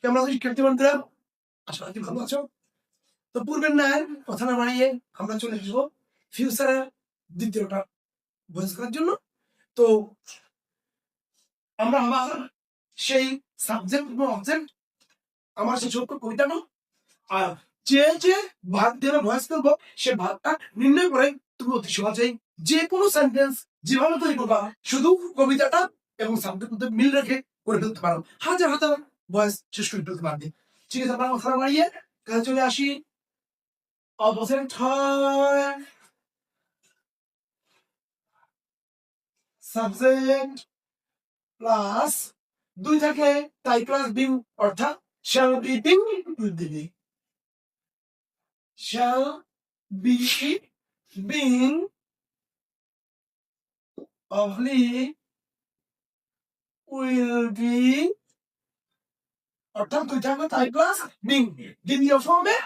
কেমন আছো শিক্ষার্থী বন্ধুরা? আশা করি ভালো আছো। তো পূর্বের ন্যায় কথা না বাড়িয়ে আমরা চলে আসবো ফিউচারের দ্বিতীয়টা ভয়েস করার জন্য। তো আমরা আবার সেই সাবজেক্ট এবং অবজেক্ট আমার সেই ছোট্ট কবিতাটা আর যে ভাগ দিয়ে ভয়েস করবো সে ভাগটা নির্ণয় করে তুমি অতি সহজেই যে কোনো সেন্টেন্স যেভাবে তৈরি করবা শুধু কবিতাটা এবং সাবজেক্ট মধ্যে মিল রেখে করে ফেলতে পারো। হাজার হাজার ভয়েস শেষ করে ফেলতে পারবে। ঠিক আছে, আমরা কথা না বাড়িয়ে কাজে চলে আসি। অপোজিট হয় সাবজেক্ট প্লাস দুই থাকে তাই প্লাস বিং, অর্থাৎ shall be being will be. Shall be being অফলি উইল বি, অর্থাৎ দুই থাকবে তাই প্লাস বিং। দ্বিতীয় ফর্মে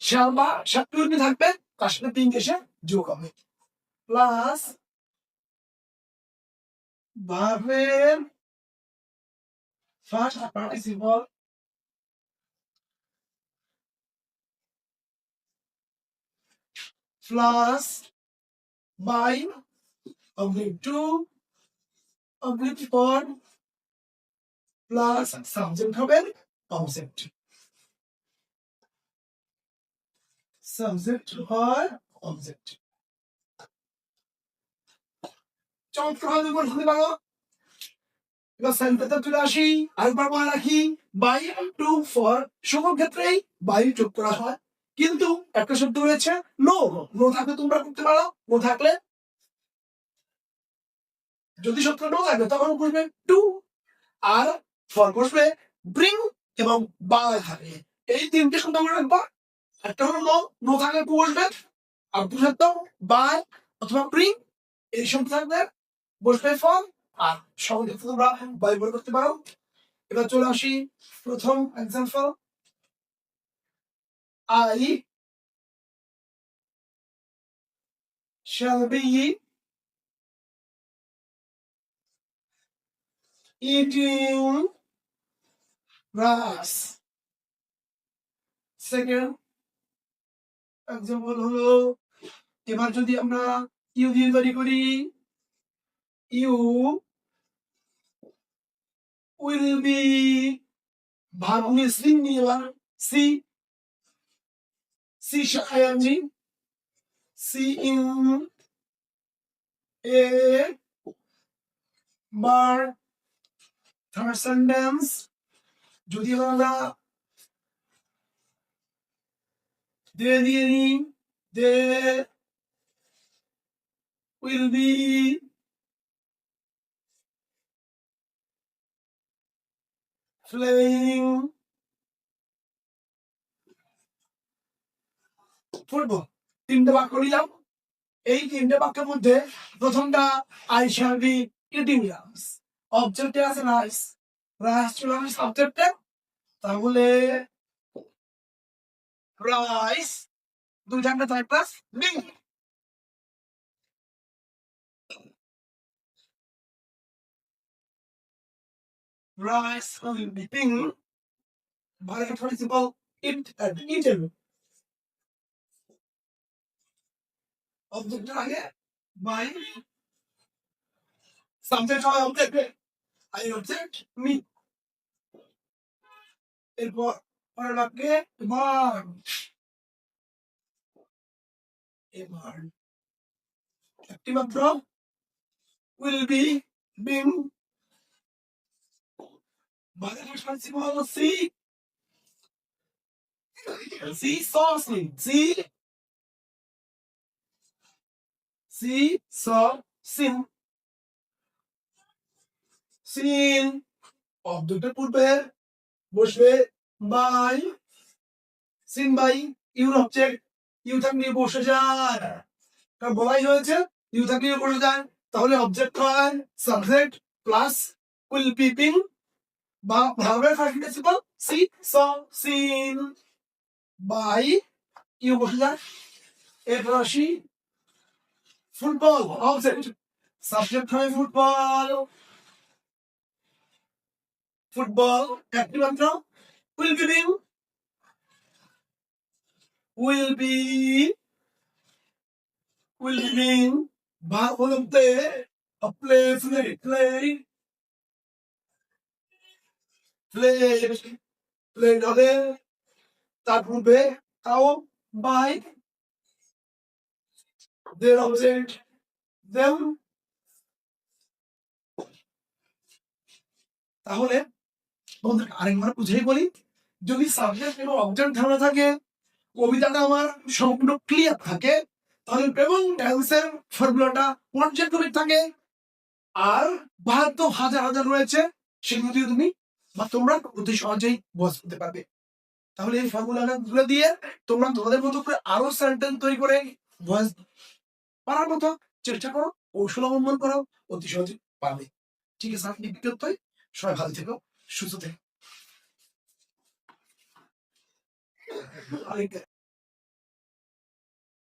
শ্যাল বা শ্যাল উইল বি থাকবে, তার সাথে বিং এসে যোগ হবে প্লাস ভার্বের first participle plus by oblique to oblique for plus subject হবে অবজেক্ট। সাবজেক্ট হয় অবজেক্ট। চমৎকার ভাবে বলতে পারো। এবার সেন্টেন্সে চলে আসি। আরেকবার মনে রাখি, বাই টু ফর সকল ক্ষেত্রেই বাই যোগ করা হয়, কিন্তু একটা শব্দ রয়েছে নো। নো থাকলে তোমরা করতে পারো, নো থাকলে যদি শব্দ নো থাকবে তখন বলবে টু, আর ফর বসবে ব্রিং এবং বাই থাকবে। এই তিনটে শব্দ মনে রাখবা। একটা হলো নো, নো থাকলে টু বসবে, আর দু শব্দ বাই অথবা ব্রিং এই শব্দ থাকবে বসবে ফর, আর সকল ক্ষেত্রে তোমরা বাই বলে করতে পারো। এবার চলে আসি প্রথম example. I shall be eating rice. Second example হলো, এবার যদি আমরা ইউ দিয়ে তৈরি করি, ইউ উইল বি, ভার্ব নিয়ে সি নিয়ে এবার see, see I N G, see in এ বার। থার্ড সেন্টেন্স যদি আমরা দে দিয়ে নিই, they will be playing football. তিনটে বাক্য নিলাম। এই তিনটে বাক্যের মধ্যে প্রথমটা I shall be eating rice, অবজেক্টে আছে রাইস, রাইস চলে আসে সাবজেক্টে, তাহলে রাইস দুই থাকবে তাই plus being. Rice will be being verb participle eat and eaten. অবজেক্টের আগে বাই, সাবজেক্ট হয় অবজেক্টে, আই অবজেক্ট মি। এরপর পরের বাক্যে এবার এবার একটি মাত্র will be being verb participle see, see সসলি see, see saw seen, seen অবজেক্টের পূর্বে বসবে by, seen by your object, you থাকলে বসে যায়, কারণ বলাই হয়েছে ইউ থাকলে বসে যায়, তাহলে অবজেক্ট হয় subject plus will be being বা ভার্বের first participle see saw seen by you বসে যায়। এরপর আসি ফুটবল অবজেক্ট, সাবজেক্ট হয় ফুটবল, ফুটবল একটি মাত্র will be being, will be, will be being, ভাগ হলো play, a play, play হবে তার পূর্বে কাও by their object them। তাহলে তোমাদের আরেকবার বুঝেই বলি, যদি সাবজেক্ট এবং অবজেক্ট ধারণা থাকে, কবিতাটা আমার সম্পূর্ণ ক্লিয়ার থাকে, তাহলে প্রেজেন্ট টেন্সের ফর্মুলাটা পর্যায়ক্রমিক থাকে। আর ভাগ তো হাজার হাজার রয়েছে, সেগুলো দিয়ে তুমি বা তোমরা অতি সহজেই বুঝতে পারবে। তাহলে এই ফর্মুলাগুলো দিয়ে তোমরা তোমাদের মতো করে আরো সেন্টেন্স তৈরি করে ভয়েস পারার মতো চেষ্টা করো, কৌশল অবলম্বন করো, অতি সহজে পারবে। ঠিক আছে, আপনি বিজ্ঞপ্তই সবাই ভালো থেকো, সুস্থ থেকো।